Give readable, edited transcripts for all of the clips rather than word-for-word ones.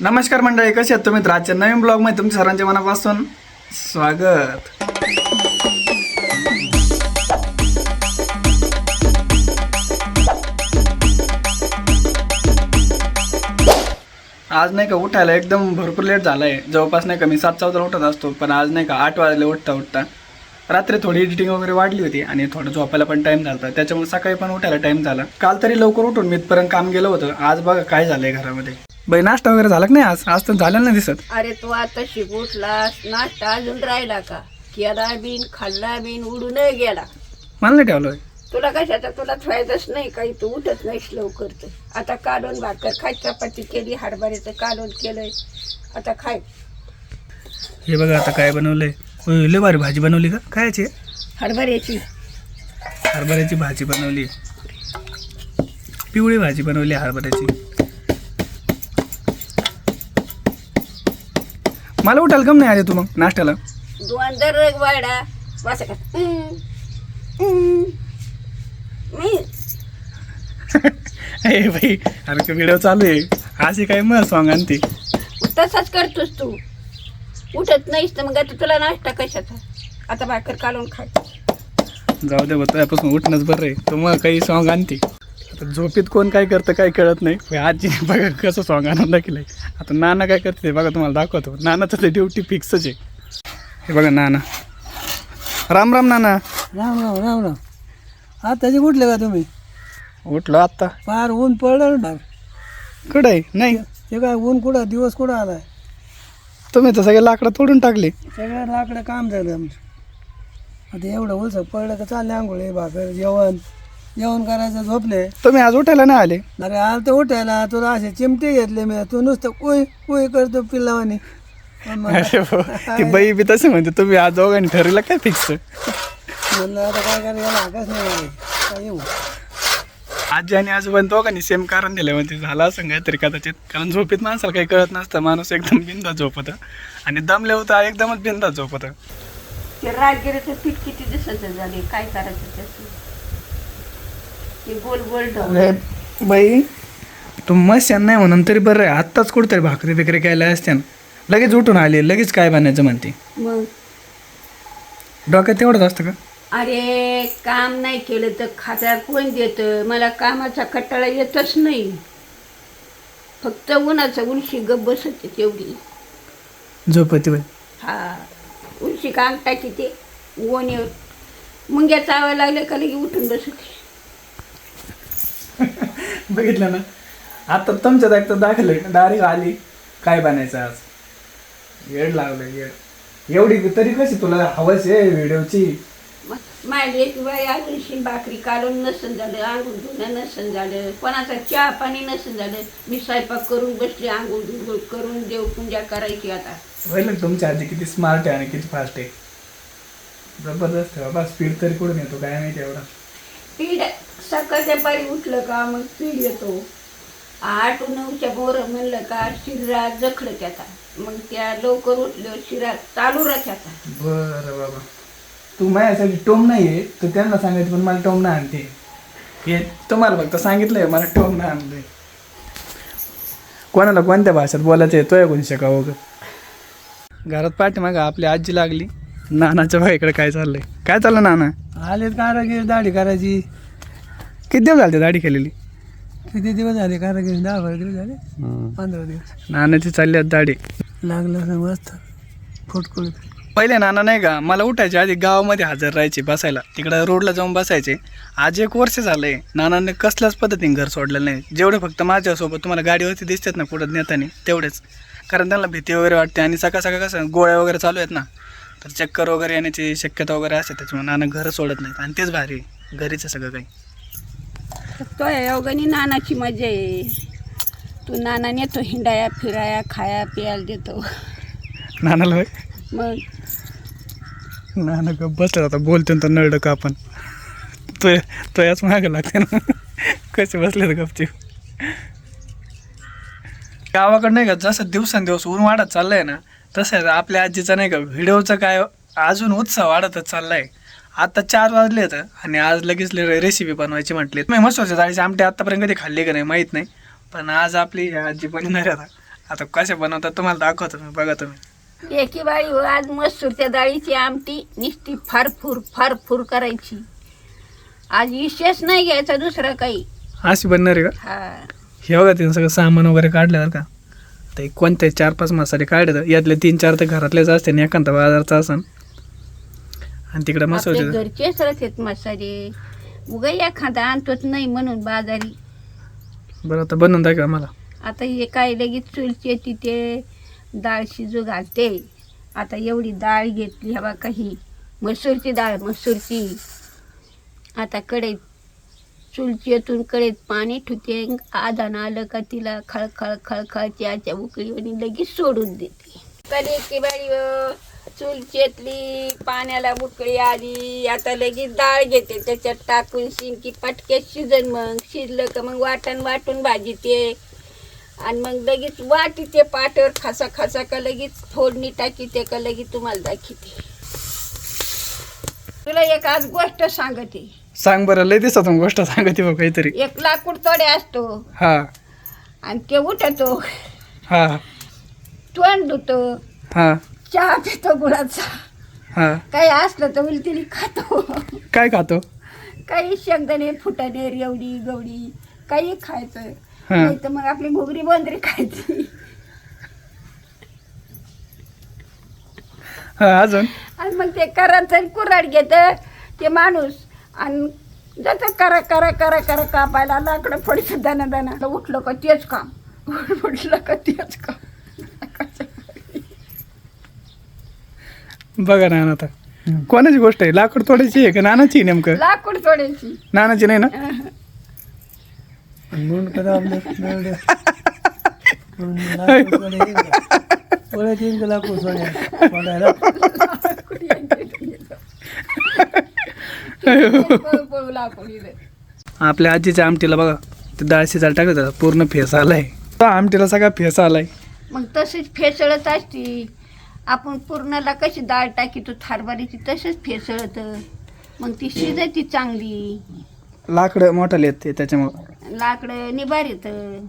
नमस्कार मंडळी, कसे आहेत तुम्ही? आजच्या नवीन ब्लॉग मध्ये तुमच्या सर्वांच्या मनापासून स्वागत. आज नाही का उठायला एकदम भरपूर लेट झालाय. जवळपास नाही का मी 7:14 उठत असतो, पण आज नाही का 8 वाजले उठता रात्री थोडी एडिटिंग वगैरे वाढली होती आणि थोडं झोपायला पण टाइम झाला, त्याच्यामुळे सकाळी पण उठायला टाइम झाला. काल तरी लवकर उठून मी इथपर्यंत काम गेलं होतं. आज बघा काय झालंय घरामध्ये. बाई नाश्ता वगैरे झाला की नाही? आज तर झालं नाही दिसत. अरे तू आता उठलास, नाश्ता अजून राहिला का? केला बिन खाल्ला बिन उडून गेला. मला नाही ठेवलं. तुला कशाचा तुला फायदाच नाही काही, तू उठत नाहीस लवकर. तर आता कालवण भाकर खाय, चपाती केली, हरभऱ्याचं कालवण केलंय, आता खाय. हे बघा आता काय बनवलंय. लय भारी भाजी बनवली का? खायची हरभऱ्याची भाजी बनवली. पिवळी भाजी बनवली हरभऱ्याची. मला उठायला कम नाही आले तू मग नाश्त्याला? दोनदर वाडा वासा का मी ए भाई, अरे व्हिडिओ चालू आहे. असे काय मग सॉंग आणते? तसाच करतोस तू. उठत नाहीस तर मग आता तुला नाश्ता कशाचा? आता भाकर कालवून खाय. जाऊ दे, त्यापासून उठणंच बरं आहे. तू मग काही सॉंग आणते. आता झोपेत कोण काय करतं काय कळत नाही. आजी बघा कसं सॉंग आणून दाखवलंय. आता नाना काय करते बघा, तुम्हाला दाखवतो. नानाचं ते ड्युटी फिक्सच आहे. हे बघा नाना. राम राम नाना. राम राम राम राम. आताचे कुठले का तुम्ही? उठलो आत्ता. फार ऊन पडलं ना. कुठं आहे? नाही ते काय ऊन कुठं दिवस कुठं आलाय? तुम्ही तर सगळे लाकडं तोडून टाकले. सगळं लाकडं काम झालं आमचं. आता एवढं उलसं पडलं का चालले आंघोळी भाकर जेवण करायचं, झोपले. तुम्ही आज उठायला नाही आले? अरे आलं तर उठायला तुला असे चिमटे घेतले मी. तू नुसतं कुई कुई करतो पिल्लावानी. अरे हो, ती बाई बी तसे म्हणते. तुम्ही आज दोघांनी ठरवलं काय फिक्स? म्हणलं आता काय करायला हाकच नाही मला. काय येऊ आजी आणि आजोबांनी दोघांनी सेम कारण दिले म्हणते. झालं असं काहीतरी कदाचित, कारण झोपेत माणसाला काही कळत नसतं. माणूस एकदम बिंदास झोपत आणि दमले होता एकदमच बिंदास झोपत. ते राजगिरीचं पीठ किती दिवसाचं झाले, काय करायचं त्याचं? ते गोल गोल ढवळे. अरे बाई, तू मस्त नाही म्हणून तरी बरं आहे. आत्ताच कुठतरी भाकरी बिकरी केल्या असत्या ना, लगेच उठून आले, लगेच काय बनायचं म्हणते. मग डोक्यात तेवढंच असतं का? अरे काम नाही केलं तर खाता कोण देतं? मला कामाचा कटाळा येतच नाही. फक्त उन्हाचं उलशी गप बसते तेवढी. झोपती बाई. हा, उलशी का अंग टाकी ते गोणीवर मुंग्या चावायला लागले का लगे उठून बसते. बघितलं ना, आता तुमच्यात एकदा दाखवलं डायरेक्ट आली काय बनायचं आज. येड लागलं येड. एवढी तरी कशी तुला हवस आहे व्हिडिओची? माझी एक बाई अजून भाकरी काढून नसन झालं, आंघोळ धुणं नसन झालं, कोणाचा चहा पाणी नसन झालं. मी स्वयंपाक करून बसले, आंघोळ धुंघोळ करून देवपूजा करायची. आता बघितलं तुमची आजी किती स्मार्ट आहे आणि किती फास्ट आहे. जबरदस्त आहे बाबा. स्पीड तरी कुठून येतो काय माहिती एवढा. पीड सकाळच्या पारी उठलं का मग पीड येतो. 8-9च्या बोर म्हणलं का शिरा जखडत आता. मग त्या लवकर उठल्यावर शिरा चालू राहत्याचा. बरं बाबा, तू माझ्यासाठी टोम नाही आहे तर त्यांना सांगायचं, पण मला टोम नाही आणते. हे तुम्हाला फक्त सांगितलंय, मला टोम नाही आणते. कोणाला कोणत्या भाषेत बोलायचं येतोय कोणी शिकावं ग. घरात पाठीमागं आपली आजी लागली. नानाच्या भाईकडे काय चाललंय? काय चाललं नाना? आलेत कारागीर दाढी करायची. किती दिवस झाले दाढी केलेली? किती दिवस झाले कारागीर? 10-12 दिवस झाले. 15 दिवस नानाची चालली आहेत दाढी. लागलं असं मस्त फुटकुळ. पहिले नाना नाही का मला उठायचे आधी गावामध्ये हजर राहायचे बसायला, तिकडं रोडला जाऊन बसायचे. आज 1 वर्ष झालंय नानाने कसल्याच पद्धतीने घर सोडलेलं नाही. जेवढे फक्त माझ्यासोबत तुम्हाला गाडीवरती दिसतात ना पुढं नेताना, तेवढेच. कारण त्यांना भीती वगैरे वाटते आणि सकाळ सकाळ कसं गोळ्या वगैरे चालू आहेत ना, तर चक्कर वगैरे येण्याची शक्यता वगैरे असते. त्याच्यामुळे नाना घरं सोडत नाहीत आणि तेच भारी घरीच सगळं काही. तो योगाने नानाची मजा आहे. तू नाना नेतो हिंडाया फिराया खाया पियाला देतो. नानाला होय? मग नाना का बसलं आता बोलतो तर नळलं का आपण तो याच मागं लागते ना. कसे बसले तर गपची. गावाकडं नाही का जसं दिवसेंदिवस ऊन वाढत चाललंय ना, तसं आपल्या आजीचा नाही का व्हिडिओचा काय अजून उत्साह वाढतच चाललाय. आता 4 वाजले तर आणि आज लगेच रेसिपी बनवायची म्हटली. मी मसूरच्या डाळीची आमटी आतापर्यंत कधी खाल्ली का नाही माहीत नाही, पण आज आपली आजी बनणार आता. आता कशा बनवतात तुम्हाला दाखवतो मी, बघा तुम्ही. एकी बाई हो, आज मसूरच्या डाळीची आमटी नुसती फारफूर करायची. आज विशेष नाही घ्यायचा दुसरं काही. अशी बनणार आहे का? हा, हे बघा तिने सगळं सामान वगैरे काढलं बरं का. ते कोणते 4-5 मसाले काढले, यातले 3-4 तर घरातलेच असते आणि एखादा बाजारचा असन. आणि तिकडे आपले मसाले घरचेच राहतात मसाले. उगा एखादा आणतोच नाही म्हणून बाजारी. बरं आता बनवून दाखवा मला. आता हे काय लगेच चुलचे तिथे डाळ शिजू घालते. आता एवढी डाळ घेतली हवा काही मसूरची डाळ मसूरची. आता कढईत चुलचेतून कढईत पाणी ठुते. आधान आलं का तिला खळखळ चहाच्या उकळीवर लगेच सोडून देते. कधी की बाई चुलचेतली पाण्याला उकळी आली. आता लगेच डाळ घेते त्याच्यात टाकून शिंकी पटक्यात शिजन. मग शिजलं का मग वाटून भाजीते आणि मग लगेच वाटीते पाट्यावर खसा का लगेच फोडणी टाकीते का लगेच तुम्हाला दाखवते. तुला एक आज गोष्ट सांगते. सांग बरं, लय दिवसातून गोष्ट सांगते बघ काहीतरी. एक लाकूड तोडे असतो हा आणि ते उठतो, हा तोंड धुतो, हा चहा पितो गुळाचा. हा. काही असलं तर उलटीने खातो. काय खातो? काही शेंगदाणे फुटाणे रेवडी गवडी काही खायचं. हा. नाही तर मग आपली घुगरी बोंदरी खायची. हा अजून? आणि मग ते करायचं कुऱ्हाड घेत ते माणूस आणि जातं करा कापायला लाकडं फोडीचं दाना उठलं का तेच काम, उठलं का तेच काम. बघा ना आता कोणाची गोष्ट आहे, लाकूड तोडायची आहे का नानाची आहे नेमकं? लाकूड तोडायची. नानाची नाही ना? म्हणून करा आपलं लाकूड सोडायला. पळू लाकूड इथं. आपल्या आजीच्या आमटीला बघा ते डाळ शिजायला टाकलं त्याचा पूर्ण फेस आलाय. त्या आमटीला सगळा फेस आलाय. मग तशीच फेसळत असती. आपण पूर्णाला कशी डाळ टाकीतो हरभऱ्याची तसंच फेसळत. मग ती शिजायची चांगली. लाकडं मोठाले आहेत ते त्याच्यामुळं. लाकडं निभार येतं.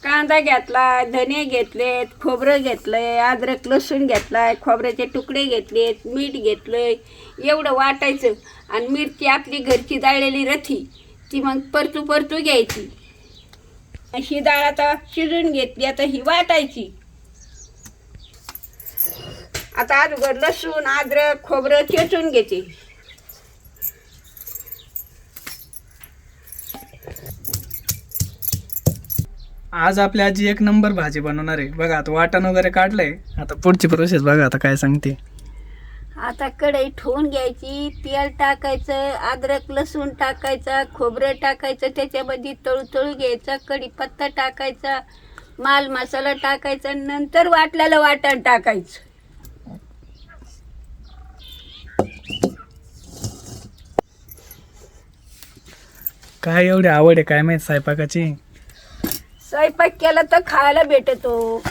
कांदा घेतला, धने घेतलेत, खोबरं घेतलंय, अद्रक लसूण घेतलाय, खोबऱ्याचे तुकडे घेतलेत, मीठ घेतलंय. एवढं वाटायचं आणि मिरची आपली घरची दाळलेली रथी ती मग परतू घ्यायची. ही डाळ आता शिजून घेतली. आता ही वाटायची. आता अगोदर लसूण अद्रक खोबरं चेचून घेते. आज आपली आजी एक नंबर भाजी बनवणार आहे बघा. आता वाटण वगैरे काढलंय. आता पुढची प्रोसेस बघा आता काय सांगते. आता कढई ठेवून घ्यायची. तेल टाकायचं, अद्रक लसूण टाकायचा, खोबरं टाकायचं, त्याच्यामध्ये तळू घ्यायचा, कढीपत्ता टाकायचा, माल मसाला टाकायचा, नंतर वाटल्याला वाटण टाकायचं. काय एवढी आवड आहे काय माहित स्वयंपाकाची. स्वयंपाक केला तर खायला भेटतो.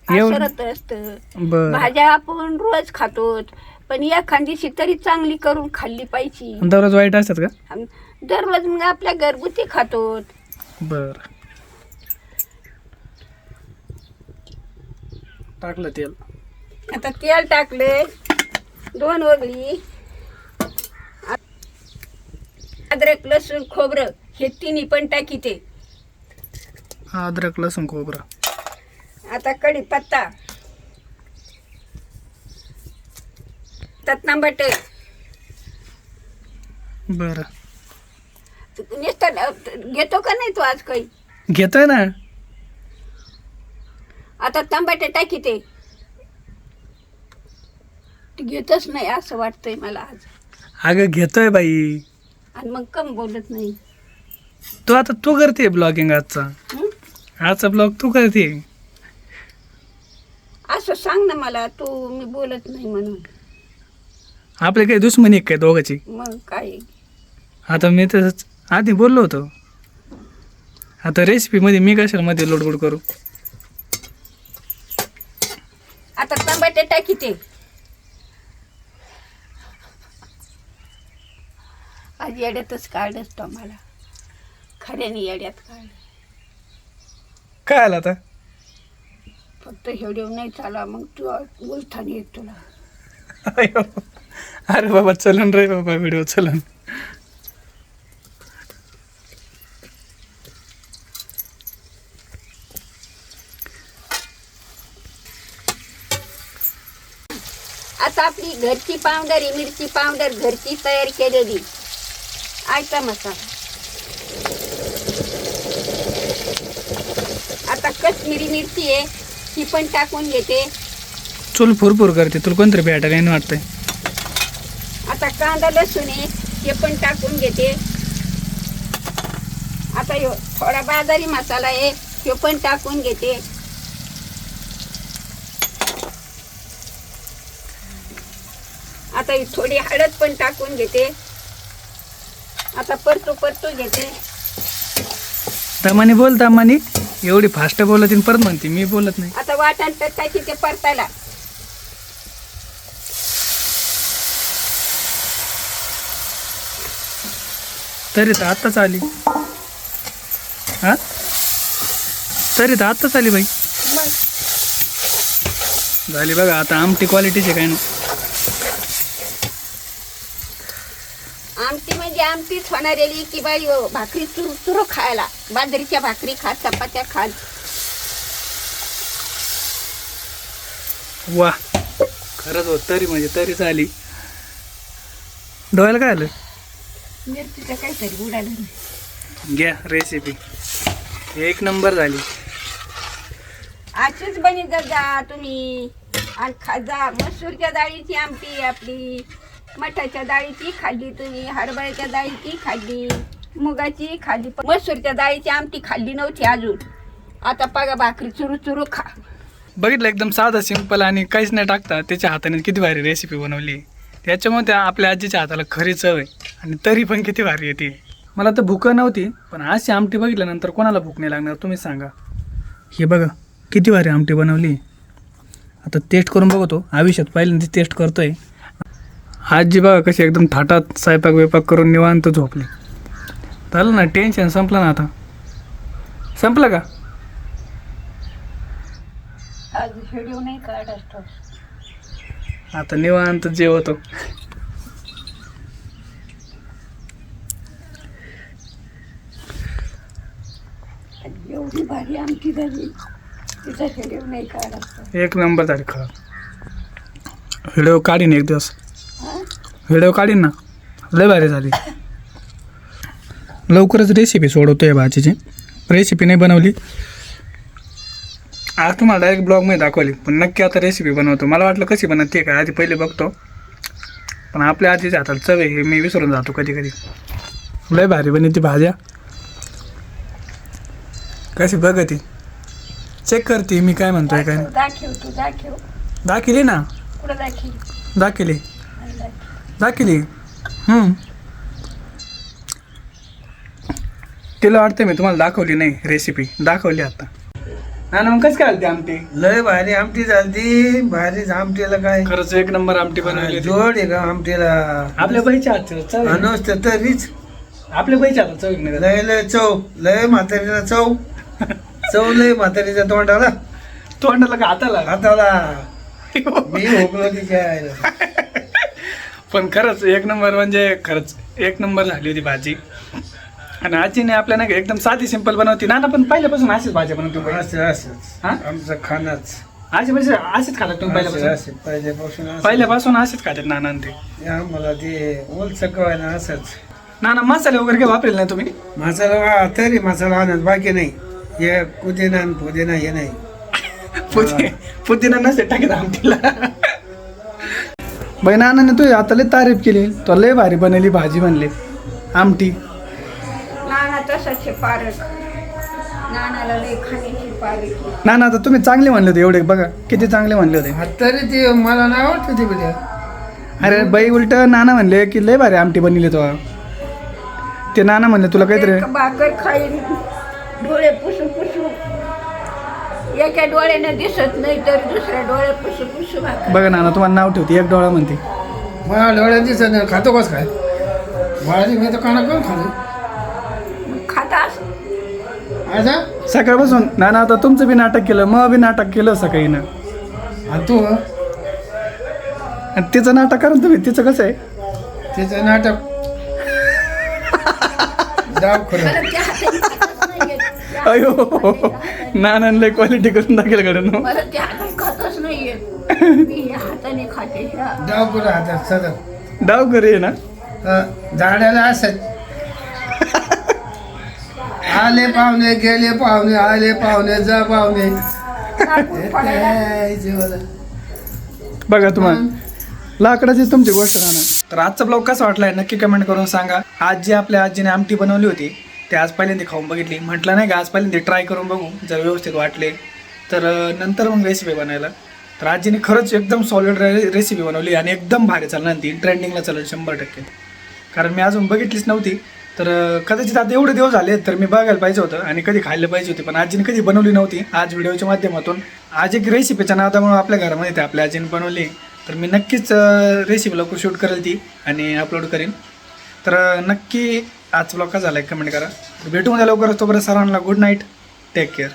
एवढं? असं असतं. बर. भाज्या आपण रोज खातो पण एखादी तरी चांगली करून खाल्ली पाहिजे. दररोज वाईट असतात का? दररोज मग आपल्या घरगुती खातो. बर. टाकलं तेल. आता तेल टाकले 2 वगळी. अद्रक लसूण खोबरं हे तिन्ही पण टाकीते. अद्रक लसूण खोबरं. आता कढीपत्ता, टमाटे. बर. नुसतं घेतो का नाही तू आज काही? घेतोय ना. आता टमाटे टाकीते. ती घेतच नाही असं वाटतंय मला आज. अगं घेतोय बाई. आणि मग कम बोलत नाही. तू करते ब्लॉगिंग आजचा. हं? आजचा ब्लॉग तू करते. असं सांग ना मला. तू मी बोलत नाही म्हणून. आपले काही दुश्मनी आहे काय दोघांची? मग काय आता मी तसंच आधी बोललो होतो. आता रेसिपीमध्ये मी कशाला मध्ये लोडगोड करू. आता टमाटे टाकीते. आज येड्यातच काढच तो मला. खऱ्याने येड्यात काढ. काय आलं आता? फक्त हेडव नाही चाला मग तू उलथान येत तुला. अयो. अरे बाबा चलन रे बाबा व्हिडिओ चलन. आता आपली घरची पावडर मिरची पावडर घरची तयार केलेली आयता मसाला. आता कश्मीरी मिरची आहे ती पण टाकून घेते. चूल फुरफुर करते तुला कोणतरी भेटायला नाही वाटतंय. आता कांदा लसूण आहे ते पण टाकून घेते. आता ह्यो थोडा बाजारी मसाला आहे तो पण टाकून घेते. आता ही थोडी हळद पण टाकून घेते. आता परतू घेते. दमानी बोल दमानी एवढी फास्ट बोलत परत म्हणते मी बोलत नाही. आता वाटण टाकायची ते परतायला. तरी तर आत्ताच आली. हा तरी तर आत्ताच आली बाई. झाली बघा आता आमटी क्वालिटीची काय ना. आमटी म्हणजे आमटीच होणारेली की बाई भाकरी चुरू चुरू खायला. बाजरीच्या भाकरी खा चपात्या खा. वा खरंच हो तरी म्हणजे तरीच आली. डोळ्याला काय आलं. मिरचीचं काहीतरी उडालं नाही. घ्या रेसिपी एक नंबर झाली. अशीच बनी जा तुम्ही आणि खाजा. मसूरच्या डाळीची आमटी आपली, मठाच्या डाळीची खाल्ली तुम्ही, हरभऱ्याच्या डाळीची खाल्ली, मुगाची खाल्ली, पण मसूरच्या डाळीची आमटी खाल्ली नव्हती अजून. आता बघा भाकरी चुरू चुरू खा. बघितलं एकदम साधा सिंपल आणि काहीच नाही टाकता त्याच्या हाताने किती भारी रेसिपी बनवली. त्याच्यामुळे त्या आपल्या आजीच्या हाताला खरी चव आहे आणि तरी पण किती भारी येते. मला तर भूक नव्हती पण अशी आमटी बघितल्यानंतर कोणाला भूक नाही लागणार तुम्ही सांगा. हे बघा किती भारी आमटी बनवली. आता टेस्ट करून बघतो. आयुष्यात पहिल्यांदा टेस्ट करतोय. आजी बघा कशी एकदम थाटात स्वयंपाक बिपाक करून निवांत झोपली. झालं ना टेन्शन संपलं ना. आता संपलं का. आज व्हिडिओ नाही काढत. आता निवांत जेवतो. एवढी भारी आमटी झाली तिचा व्हिडिओ नाही काढत. एक नंबर झाली खरं. व्हिडिओ काढीन एक दिवस. व्हिडिओ काढीन ना. लय भारी झाली. लवकरच रेसिपी सोडवतोय भाजीची. रेसिपी नाही बनवली आज तुम्हाला डायरेक्ट ब्लॉगमध्ये दाखवली पण नक्की आता रेसिपी बनवतो. मला वाटलं कशी बनवते काय आधी पहिले बघतो पण आपल्या आजीच्या हाताला चव आहे हे मी विसरून जातो कधी कधी. लय भारी बनवती भाज्या. कशी बघ ती चेक करते मी काय म्हणतोय काय. दाखव तू दाखव. दाखिली ना. कुठं दाखव. दाखिली दाखिली. तिला वाटतं मी तुम्हाला दाखवली नाही रेसिपी. दाखवली आता. ना मग कसं काय आलती आमटी. लय भारी आमटी झाली. भारी आमटीला काय खरंच एक नंबर आमटी बनवली. जोड आहे का आमटीला. आपल्या बाईच्या हात चव आहे. नुसतं तरीच आपल्या बाईच्या हातात चव नाही. लय लय चव. लय म्हातारीला चव. चव लय म्हातारीच्या तोंडाला तोंडाला का हाताला. हाताला मी होकलो तिच्या. पण खरंच एक नंबर म्हणजे खरंच एक नंबर झाली होती भाजी. आणि आजीने आपल्या नाही एकदम साधी सिंपल बनवती. ना पण पहिल्यापासून अशीच भाजी बनवतो. असं असंच हा आमचं खाणंच. आजी म्हणजे असेच खातात तुम्ही पहिल्यापासून. पहिल्यापासून पहिल्यापासून असेच खातात नाना ते. आम्हाला ते ओलचं कवायला असंच. नाना मसाले वगैरे काही वापरेल नाही तुम्ही. मसाला तरी मसाला आणत बाकी नाही. हे पुदिना आणि पुदिना हे नाही. पुदिना नसते टाकत आमटीला. बाई नानाने तू आता लय तारीफ केली. तो लय भारी बनवली भाजी म्हणले आमटी. नाना तसाच पारक. नानाला लय खाण्याची पारक. नाना आता तुम्ही चांगले म्हणले होते एवढे बघा किती चांगले म्हणले होते. तरी ते मला नाही आवडतं ते बघा. अरे बाई उलट नाना म्हणले की लय भारी आमटी बनली तो. ते नाना म्हणले तुला काहीतरी भाकर खाईन डोळे पुसू पुसू. एका डोळ्यानं दिसत नाही तर दुसऱ्या डोळ्या पुसू पुसू भाकर. बघा नाना तुम्हाला नाव ठेवते एक डोळा म्हणते. मला डोळ्यात दिसत नाही. खातो कस काय भाजी मी तर काना करून खातो. खाता असं सकाळपासून नाना आता तुमचं बी नाटक केलं मग बी नाटक केलं सकाळी ना आणि तू आणि तिचं नाटक करा ना तुम्ही तिचं कसं आहे तिचं नाटक दाव खरं अयो नानांना क्वालिटी करून दाखल कडे मला ते हातात खातच नाहीये मी ह्या हाताने खाते ह्या. दाव खरं हातात सगळं डाव करे ना झाडाला असत आले पाहुणे गेले पाहुणे आले पाहुणे जा पाहुणे लाकूड पडायला. बघा तुम्हाला लाकडाची तुमची गोष्ट ना तर आजचा ब्लॉग कसा वाटलाय नक्की कमेंट करून सांगा आज जी आपल्या आजीने आमटी बनवली होती ते आज पहिल्यांदा खाऊन बघितली म्हटलं नाही का आज पहिल्यांदा ट्राय करून बघू जर व्यवस्थित वाटले तर नंतर मग रेसिपी बनायला तर आजीने खरंच एकदम सॉलिड रेसिपी बनवली आणि एकदम भारी चालणार ती ट्रेंडिंगला चालेल 100% कारण मी अजून बघितलीच नव्हती तर कदाचित आता एवढे दिवस झाले तर मी बघायला पाहिजे होतं आणि कधी खायला पाहिजे होती पण आजीने कधी बनवली नव्हती आज व्हिडिओच्या माध्यमातून आज एक रेसिपीच्या नादामुळे आपल्या घरामध्ये ते आपल्या आजीने बनवली तर मी नक्कीच रेसिपी लवकर शूट करेल ती आणि अपलोड करेन तर नक्की आज ब्लॉग कसा झाला कमेंट करा भेटून द्या लवकरच तोपर्यंत सर्वांना गुड नाईट टेक केअर